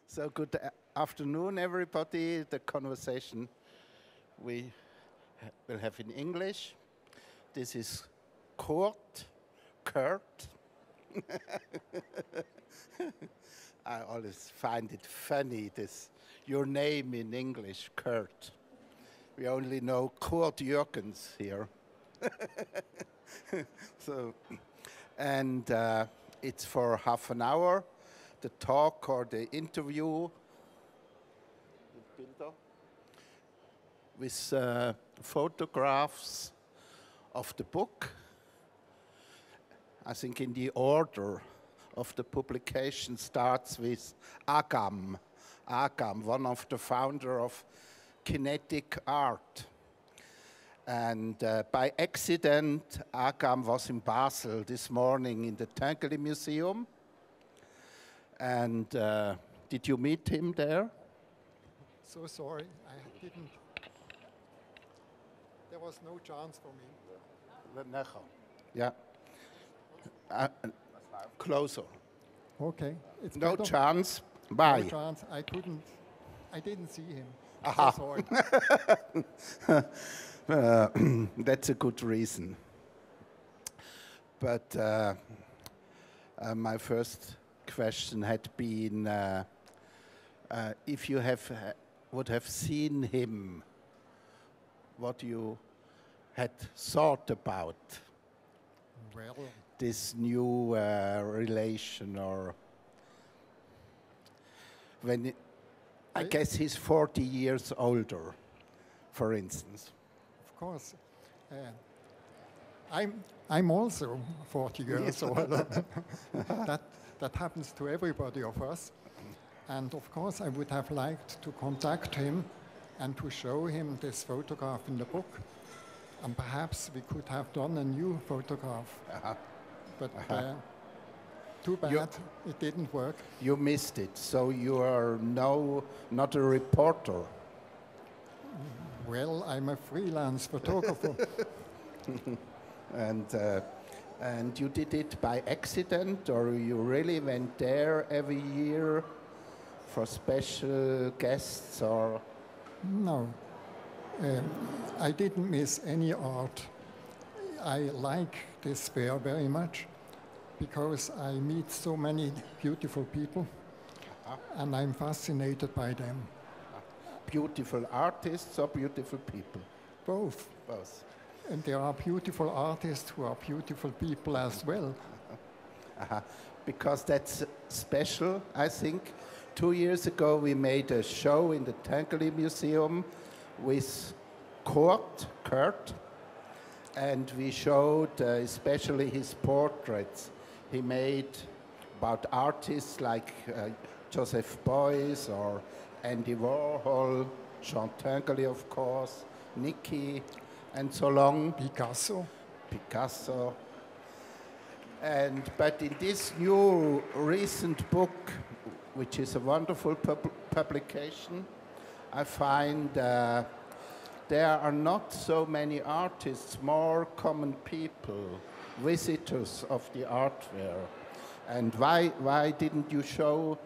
So good afternoon, everybody. The conversation we will have in English. This is Kurt. I always find it funny, your name in English, Kurt. We only know Kurt Jürgens here. So, and it's for half an hour, the talk or the interview with photographs of the book. I think in the order of the publication starts with Agam, one of the founder of kinetic art. And by accident, Agam was in Basel this morning in the Tinguely Museum. And did you meet him there? So sorry, I didn't. There was no chance for me. Yeah. Closer. Okay. It's no better. chance. Bye. No chance. I didn't see him. Aha. So sorry. That's a good reason. But my first question had been if you would have seen him, what you had thought about this new relation, or when I guess he's 40 years older, for instance. Of course. I'm also 40 years old. That happens to everybody of us. And of course, I would have liked to contact him and to show him this photograph in the book. And perhaps we could have done a new photograph. But too bad, it didn't work. You missed it, so you are now not a reporter. Well, I'm a freelance photographer. And you did it by accident, or you really went there every year for special guests, or? No, I didn't miss any art. I like this fair very much because I meet so many beautiful people, and I'm fascinated by them. Beautiful artists or beautiful people? Both. Both. And there are beautiful artists who are beautiful people as well. Because that's special, I think. 2 years ago, we made a show in the Tinguely Museum with Kurt, and we showed especially his portraits he made about artists like Joseph Beuys or Andy Warhol, Jean Tinguely, of course, Nicky, and so long. Picasso. But in this new recent book, which is a wonderful publication, I find there are not so many artists, more common people, visitors of the art fair. And why didn't you show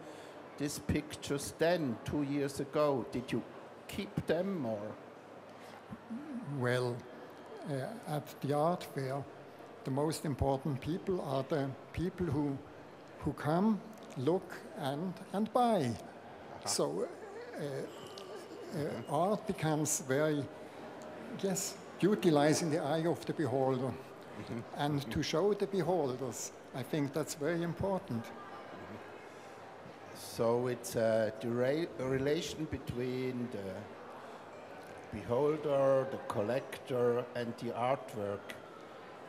these pictures then, 2 years ago? Did you keep them, or? Well, at the art fair, the most important people are the people who come, look, and buy. So art becomes very, utilizing the eye of the beholder. And to show the beholders, I think that's very important. So it's a relation between the beholder, the collector, and the artwork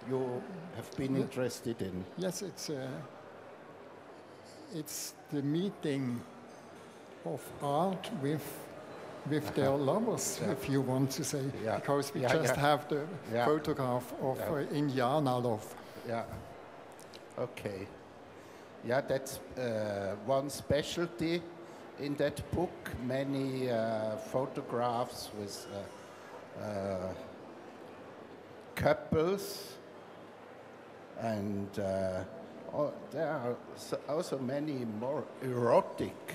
you have been interested in. Yes, it's the meeting of art with their lovers, if you want to say, because we just have the photograph of Indiana love. Yeah. Okay. Yeah, that's one specialty in that book. Many photographs with couples, and there are also many more erotic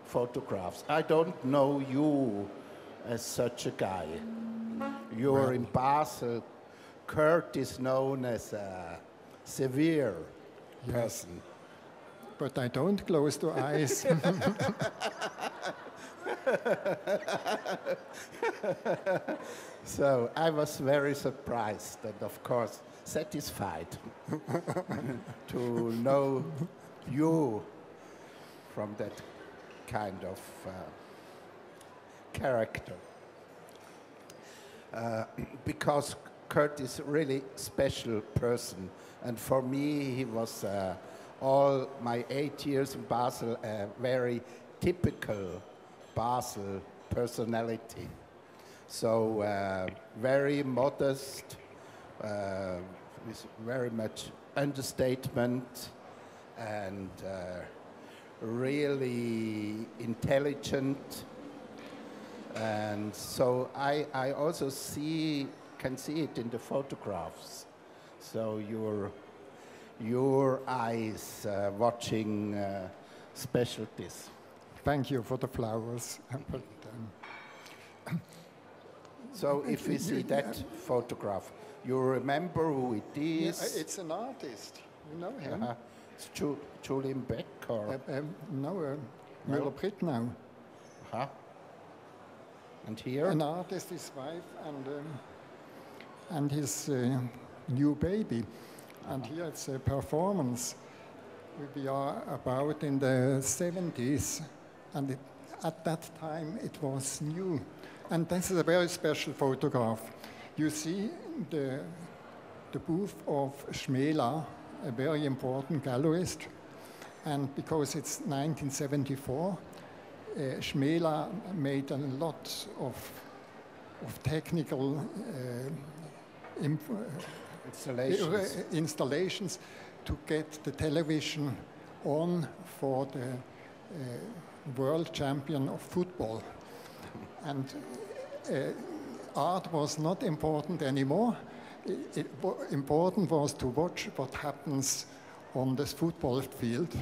photographs. I don't know you as such a guy. You're in Basel. Kurt is known as a severe person. But I don't close the eyes. So I was very surprised and, of course, satisfied to know you from that kind of character. Because Kurt is a really special person. And for me, he was all my 8 years in Basel a very typical Basel personality. So very modest, with very much understatement, and really intelligent. And so I also can see it in the photographs. So your eyes watching specialties. Thank you for the flowers. So if we see that photograph, you remember who it is? Yeah, it's an artist. You know him? It's Julian Beck or? No, Müller-Brittnau. And here? An artist, his wife, and his new baby. And here it's a performance. We are about in the 70s, and at that time it was new. And this is a very special photograph. You see the booth of Schmela, a very important gallerist. And because it's 1974, Schmela made a lot of technical installations to get the television on for the world champion of football. And art was not important anymore. Important was to watch what happens on this football field.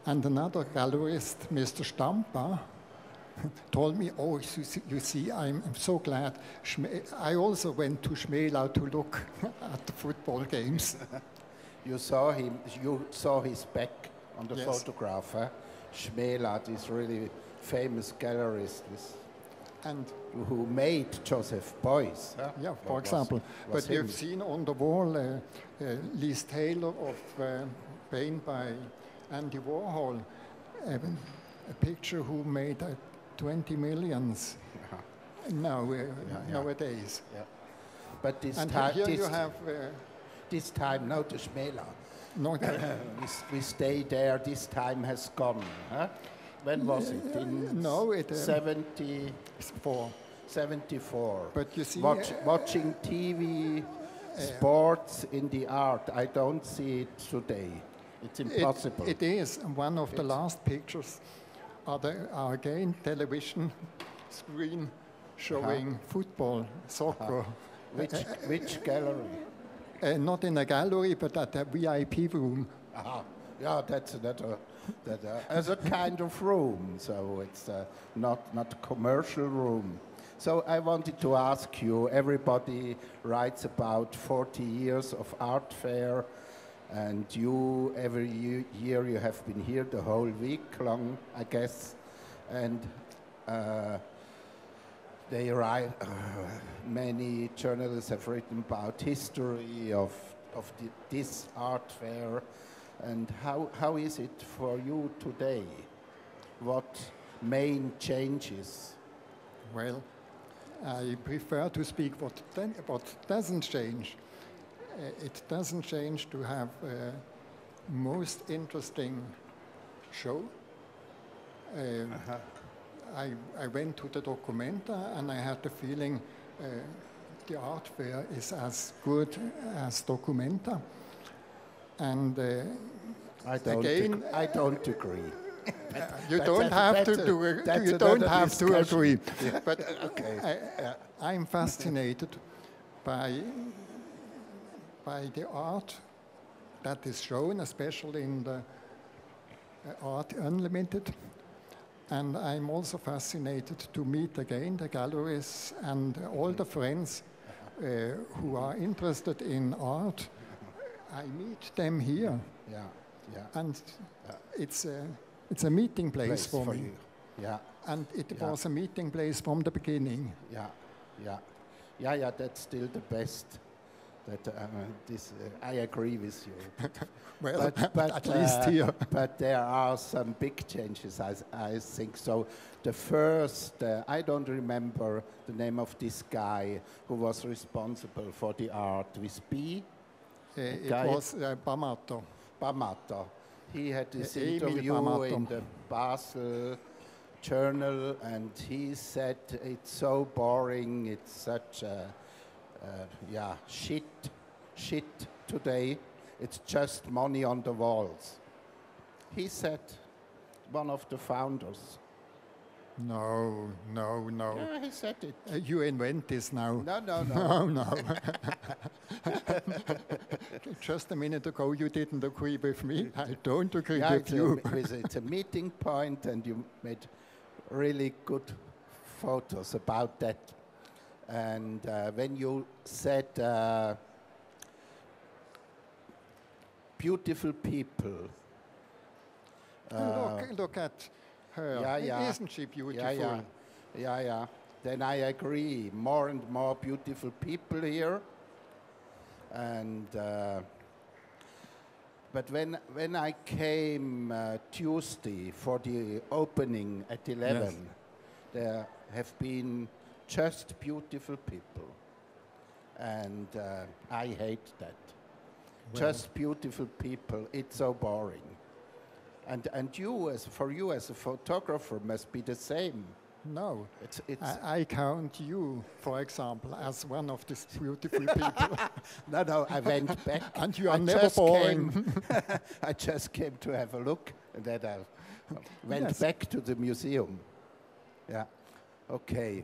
And another gallerist, Mr. Stampa, told me, oh, you see, I'm so glad. I also went to Schmela to look at the football games. You saw him, you saw his back on the photograph, eh? Schmela, this really famous gallerist who made Joseph Beuys. Huh? Yeah, for example. But you've seen on the wall Liz Taylor of paint by Andy Warhol, a picture who made 20 millions nowadays. Yeah. But this and time, here you have this time, no, the Schmela. No, we stay there. This time has gone. Huh? When was it? In 74. 74. But you see, watching TV, sports in the art. I don't see it today. It's impossible. It is. One of the last pictures are again television screen showing football, soccer. Which gallery? Not in a gallery, but at a VIP room. Yeah, that's as a kind of room. So it's not a commercial room. So I wanted to ask you. Everybody writes about 40 years of art fair. And you, every year you have been here the whole week long, I guess. And they write, many journalists have written about history of this art fair. And how is it for you today? What main changes? Well, I prefer to speak what doesn't change. It doesn't change to have a most interesting show. I went to the Documenta and I had the feeling the art fair is as good as Documenta. And I don't agree. You don't have to agree. Yeah. But okay. I'm fascinated by the art that is shown, especially in the Art Unlimited. And I'm also fascinated to meet again the galleries and all the friends who are interested in art. I meet them here. Yeah, yeah. And it's a meeting place for me. You. Yeah. And it was a meeting place from the beginning. Yeah, yeah. Yeah, that's still the best. That I agree with you. Well, but at least here. But there are some big changes, I think. So the first, I don't remember the name of this guy who was responsible for the art with B. It was Bamato. Bamato. He had this Emil interview Bamato. in the Basel journal, and he said it's so boring, it's such a shit today. It's just money on the walls. He said, one of the founders. No. Yeah, he said it. You invent this now. No. Just a minute ago, you didn't agree with me. I don't agree Yeah, with you. It's a meeting point, and you made really good photos about that. And when you said beautiful people. Look at her. Yeah. Isn't she beautiful? Yeah. Then I agree. More and more beautiful people here. And but when I came Tuesday for the opening at 11, Yes. there have been just beautiful people, and I hate that. Well. Just beautiful people. It's so boring. And you, for you as a photographer, must be the same. No. It's I count you, for example, as one of these beautiful people. No, I went back. And you are never boring. I just came to have a look, and then I went Yes. back to the museum. Yeah. Okay.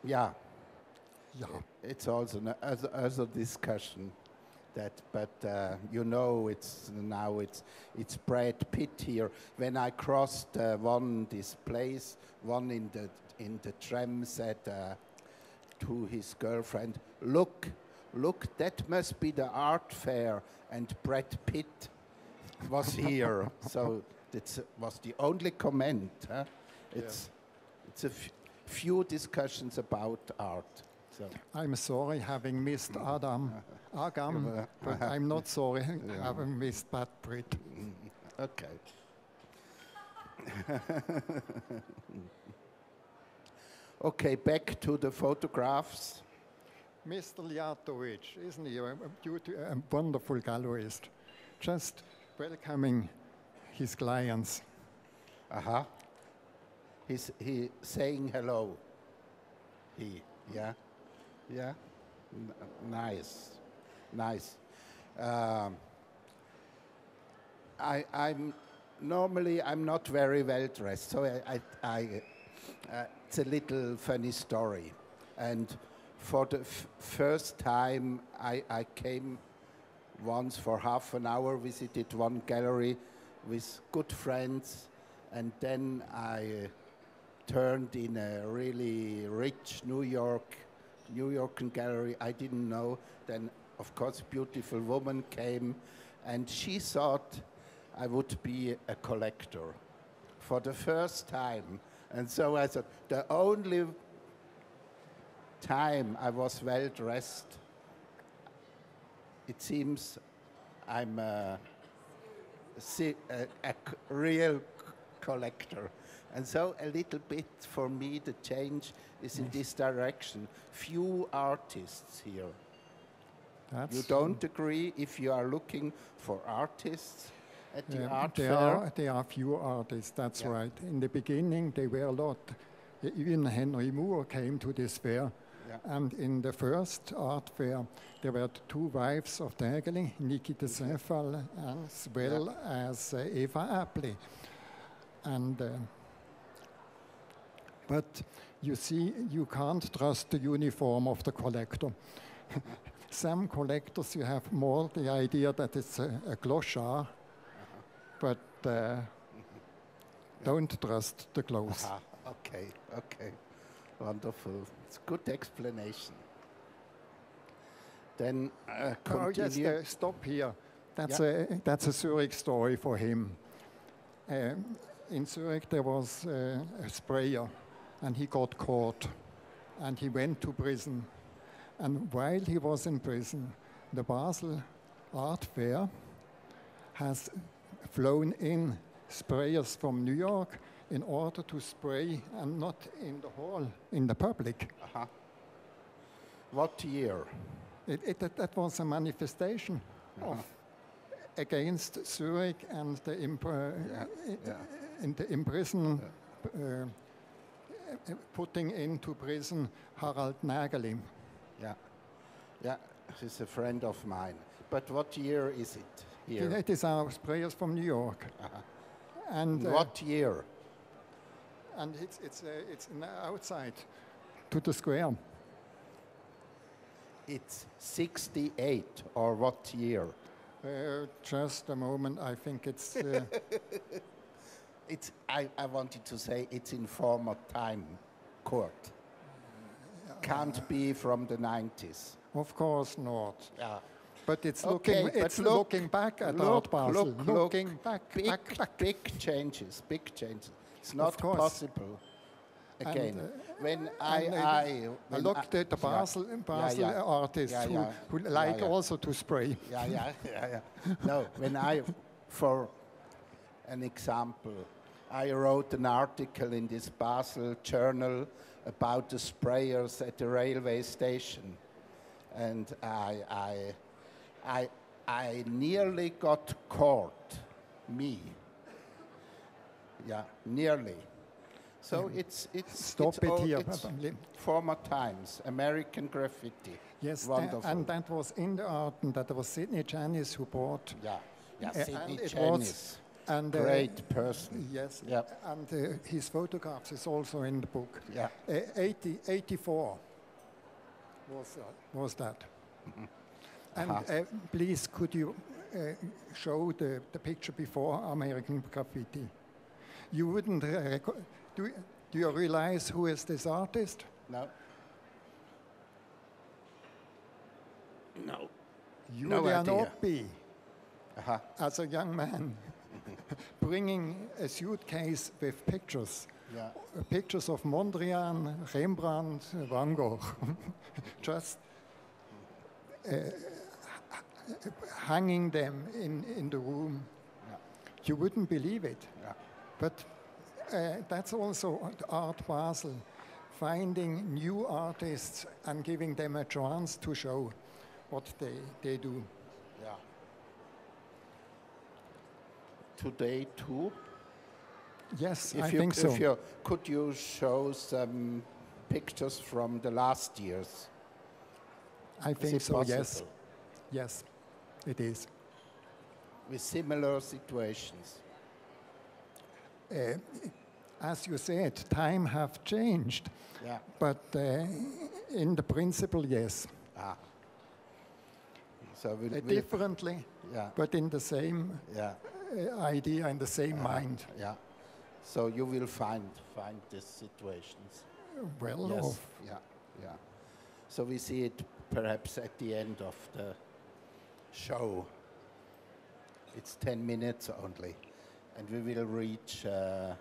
Yeah. It's also another discussion. But you know, it's Brad Pitt here. When I crossed this place, one in the tram said to his girlfriend, "Look, that must be the art fair," and Brad Pitt was here. So that was the only comment. Huh? It's a few discussions about art. So. I'm sorry having missed Agam, but I'm not sorry having missed Brad Pitt. Okay. Okay, back to the photographs. Mr. Ljatovic, isn't he a wonderful gallerist? Just welcoming his clients. He's saying hello. Yeah. Nice. I'm normally not very well dressed, so it's a little funny story. And for the first time, I came once for half an hour, visited one gallery with good friends, and then I turned in a really rich New York gallery I didn't know. Then, of course, a beautiful woman came, and she thought I would be a collector for the first time. And so I thought, the only time I was well dressed, it seems I'm a real collector. And so a little bit for me the change is in this direction. Few artists here. You don't agree if you are looking for artists at the art fair? There are few artists, that's right. In the beginning there were a lot. Even Henry Moore came to this fair. Yeah. And in the first art fair there were the two wives of Tinguely, Nikita Sefal as well as Eva Apli. And but you see, you can't trust the uniform of the collector. Some collectors, you have more the idea that it's a clochard, but Don't trust the clothes. Aha. Okay, okay. Wonderful. It's a good explanation. Then continue. Oh, yes, stop here. That's a Zurich story for him. In Zurich there was a sprayer, and he got caught, and he went to prison. And while he was in prison, the Basel Art Fair has flown in sprayers from New York in order to spray, and not in the hall, in the public. Uh-huh. What year? That was a manifestation of against Zurich and the imprison, putting into prison Harald Nageli. Yeah, he's a friend of mine. But what year is it here? It is our sprayers from New York. And what year? And it's outside to the square. It's 68, or what year? Just a moment, I think it's... I wanted to say it's in former time court. Can't be from the 90s. Of course not. Yeah. But it's Okay, looking. It's but look, looking back at Art Basel. Looking back. Big changes. Big changes. It's not course. possible. Again, when I looked at the Basel artists who like also to spray. Yeah. No, for an example, I wrote an article in this Basel journal about the sprayers at the railway station, and I nearly got caught. Me. Yeah, nearly. So it's former times, American graffiti. Yes, wonderful. And that was in the art, and that was Sidney Janis who bought. Yeah, Sidney and Janis, great person. Yes, yep. And his photographs is also in the book. Yeah. 84 was that. Mm-hmm. And please, could you show the picture before American graffiti? You wouldn't... Do you realize who is this artist? No. Julian Oppi, as a young man, bringing a suitcase with pictures. Yeah. Pictures of Mondrian, Rembrandt, Van Gogh. Just hanging them in the room. Yeah. You wouldn't believe it. Yeah. But that's also Art Basel, finding new artists and giving them a chance to show what they do. Yeah. Today too? Yes, I think so. Could you show some pictures from the last years? I think so, possible? Yes. Yes, it is. With similar situations? As you said, time have changed. Yeah. But in the principle, yes. So differently, but in the same idea and the same mind. Yeah. So you will find these situations. Well, yes. Yeah. So we see it perhaps at the end of the show. It's 10 minutes only, and we will reach the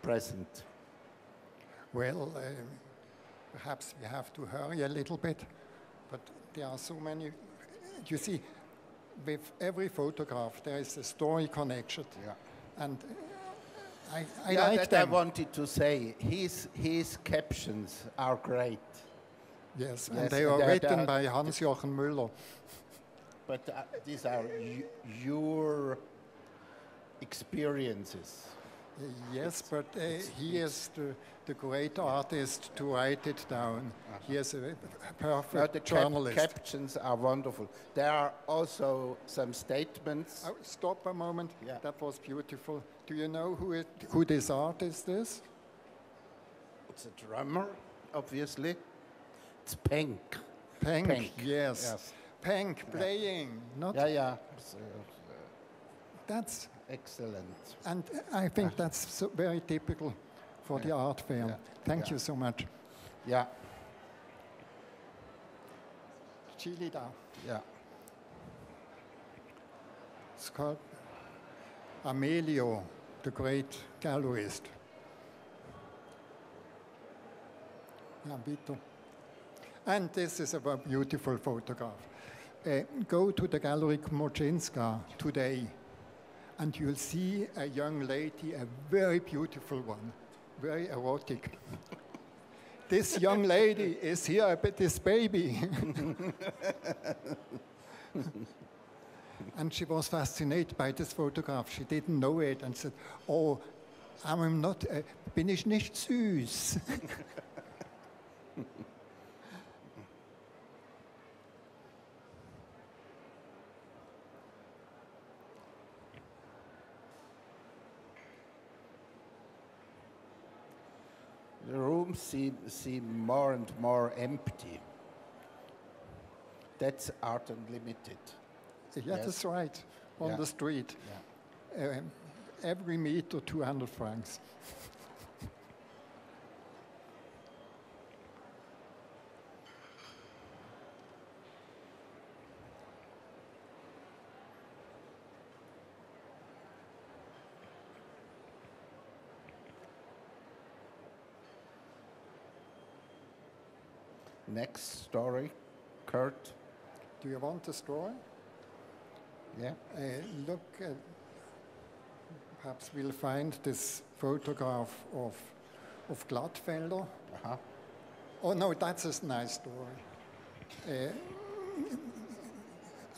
present. Well, perhaps we have to hurry a little bit, but there are so many. You see, with every photograph, there is a story connected. Yeah. And I like them. I wanted to say, his captions are great. Yes, and they are written by Hans-Jochen Müller. But these are your experiences. Yes, but he is the great artist to write it down. He is a perfect journalist. The captions are wonderful. There are also some statements. Oh, stop a moment. Yeah. That was beautiful. Do you know who this artist is? It's a drummer, obviously. It's Penck. Penck, yes. Penck playing, not... Yeah. excellent. And I think that's so very typical for the art fair. Yeah. Thank you so much. Yeah, Chile da. yeah. It's called Amelio, the great gallerist. Yeah, Vito. And this is a beautiful photograph. Go to the Gallery Moczenska today, and you'll see a young lady, a very beautiful one, very erotic. This young lady is here, this baby. And she was fascinated by this photograph. She didn't know it and said, oh, I'm not, bin ich nicht süß? The rooms seem more and more empty. That's Art Unlimited. Yeah, Yes. that's right, on the street. Yeah. Every meter, 200 francs. Next story, Kurt. Do you want a story? Yeah. Look, perhaps we'll find this photograph of Glattfelder. Uh-huh. Oh no, that's a nice story.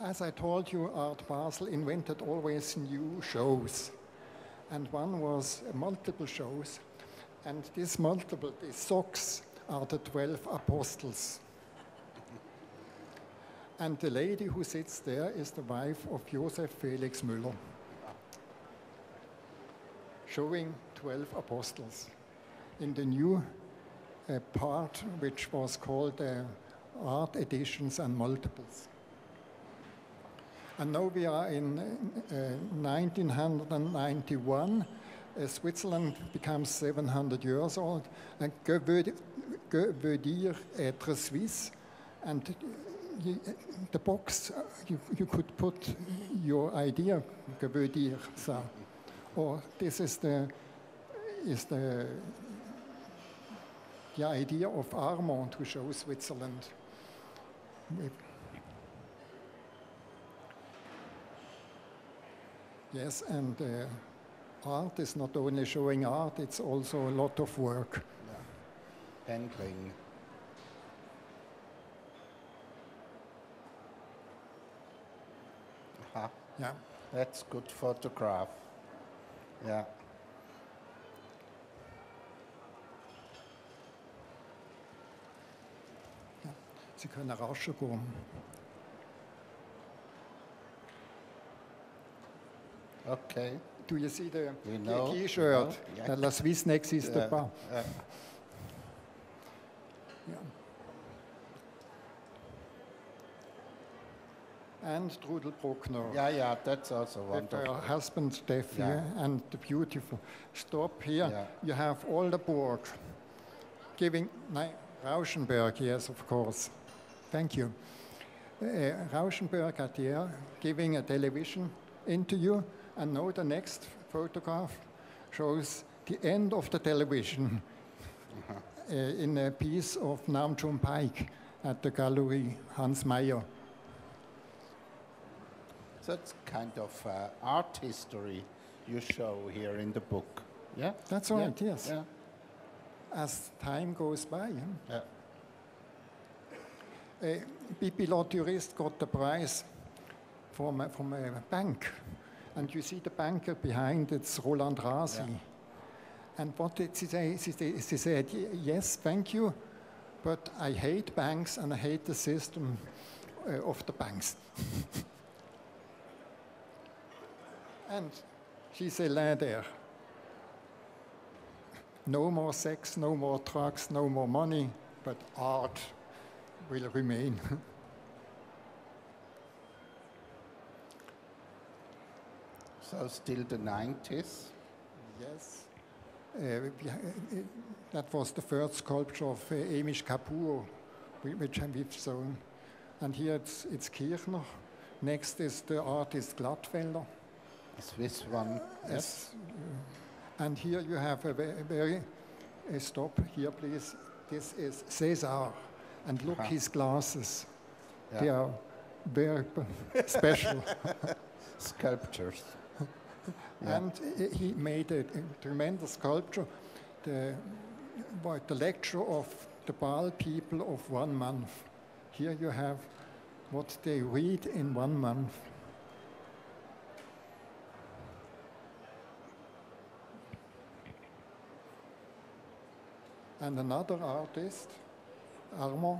As I told you, Art Basel invented always new shows. And one was multiple shows. And these socks are the 12 apostles. And the lady who sits there is the wife of Josef Felix Müller, showing 12 apostles in the new part, which was called Art Editions and Multiples. And now we are in 1991. Switzerland becomes 700 years old. And que veut dire être Suisse? And the box, you could put your idea, que veut dire ça. Or this is the idea of Armand to show Switzerland. Yes, and art is not only showing art, it's also a lot of work. Yeah. Handling. Aha. Yeah. That's good photograph. Yeah. Sie können rascher gehen. Okay. Do you see the know, T-shirt? yeah. La Suisse n'existe pas. Yeah. Yeah. And Trudel Bruckner. Yeah, that's also With wonderful. her husband Steffi and the beautiful. Stop here. Yeah. You have Oldenburg giving. Rauschenberg, yes, of course. Thank you. Rauschenberg at the air giving a television interview, and now the next photograph shows the end of the television in a piece of Nam June Paik at the Gallery Hans Meyer. So it's kind of art history you show here in the book. Yeah? That's right, yes. Yeah. As time goes by. Yeah. Bibi Latourist got the prize from a bank. And you see the banker behind, it's Roland Rasi. Yeah. And what did she say? She said, yes, thank you, but I hate banks and I hate the system of the banks. And she's a lady. No more sex, no more drugs, no more money, but art will remain. So still the 90s? Yes. That was the first sculpture of Amish Kapoor, which we've shown. And here it's Kirchner. Next is the artist Glattfelder. A Swiss one, yes. And here you have a very stop here, please. This is César. And look his glasses. Yeah. They are very special. Sculptures. Yeah. And he made a tremendous sculpture, the lecture of the Basel people of 1 month. Here you have what they read in 1 month. And another artist, Armand.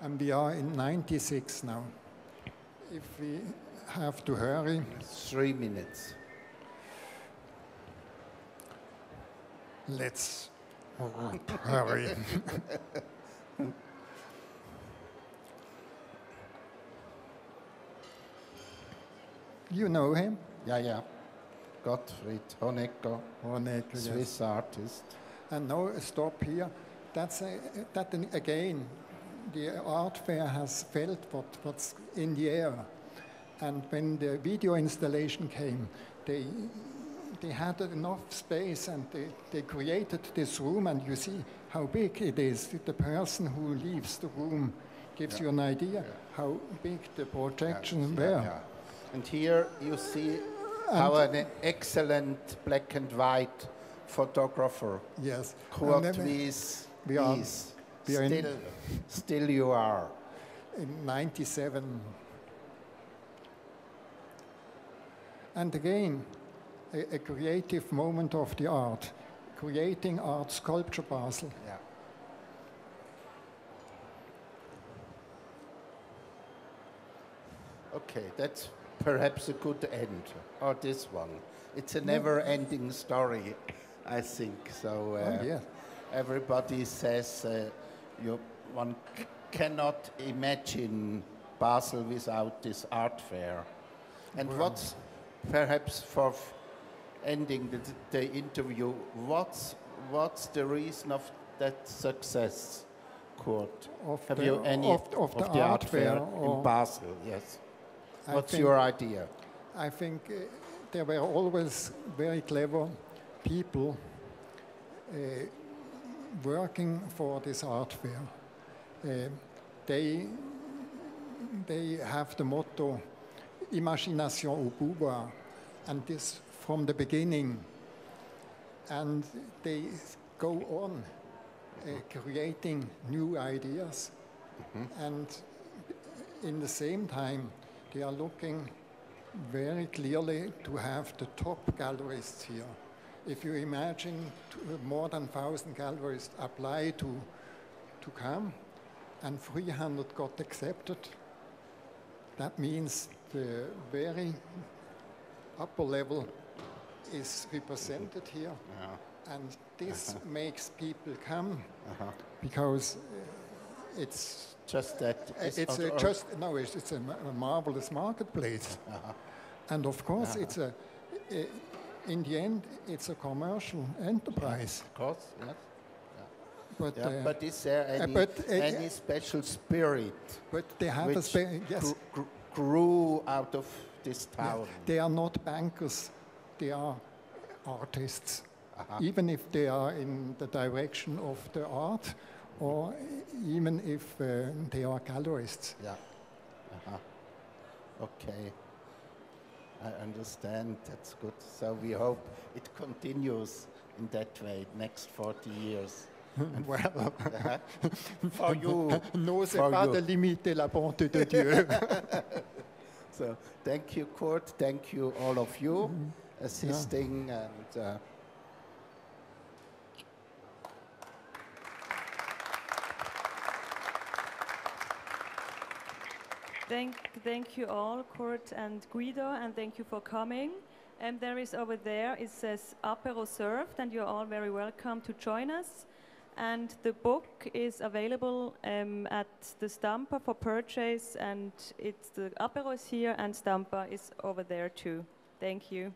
And we are in 96 now. If we have to hurry. 3 minutes. Let's hurry. You know him? Yeah. Gottfried Honecker, Swiss artist. And now stop here. Again, the art fair has felt what's in the air. And when the video installation came, they had enough space and they created this room, and you see how big it is. The person who leaves the room gives you an idea how big the projections were. Yeah. And here you see how an excellent black and white photographer, yes, Kurt Wyss, still you are. In 97. And again, a creative moment of the art, creating art sculpture Basel. Yeah. Okay, that's perhaps a good end, or this one. It's a never-ending story, I think. So everybody says one cannot imagine Basel without this art fair. And what's perhaps for ending the interview, what's the reason of that success, Kurt? Have you any of the art fair in Basel? Yes. What's your idea? I think there were always very clever people working for this art fair. They have the motto, Imagination au pouvoir, and this from the beginning. And they go on creating new ideas. And in the same time, they are looking very clearly to have the top gallerists here. If you imagine more than 1,000 gallerists apply to come, and 300 got accepted, that means the very upper level is represented here. And this makes people come because it's just that it's a marvelous marketplace. And of course it's in the end it's a commercial enterprise. Of course, yes. But is there any special spirit but they have which grew out of this town? They are not bankers, they are artists. Even if they are in the direction of the art, or even if they are gallerists. Okay, I understand, that's good. So we hope it continues in that way next 40 years. Well, for you. N'osez pas de limiter la bonté de Dieu. So thank you, Kurt, thank you all of you assisting and Thank you all, Kurt and Guido, and thank you for coming. And there is over there, it says Apéro served, and you're all very welcome to join us. and the book is available at the Stampa for purchase, and it's the Apero is here and Stampa is over there too. Thank you.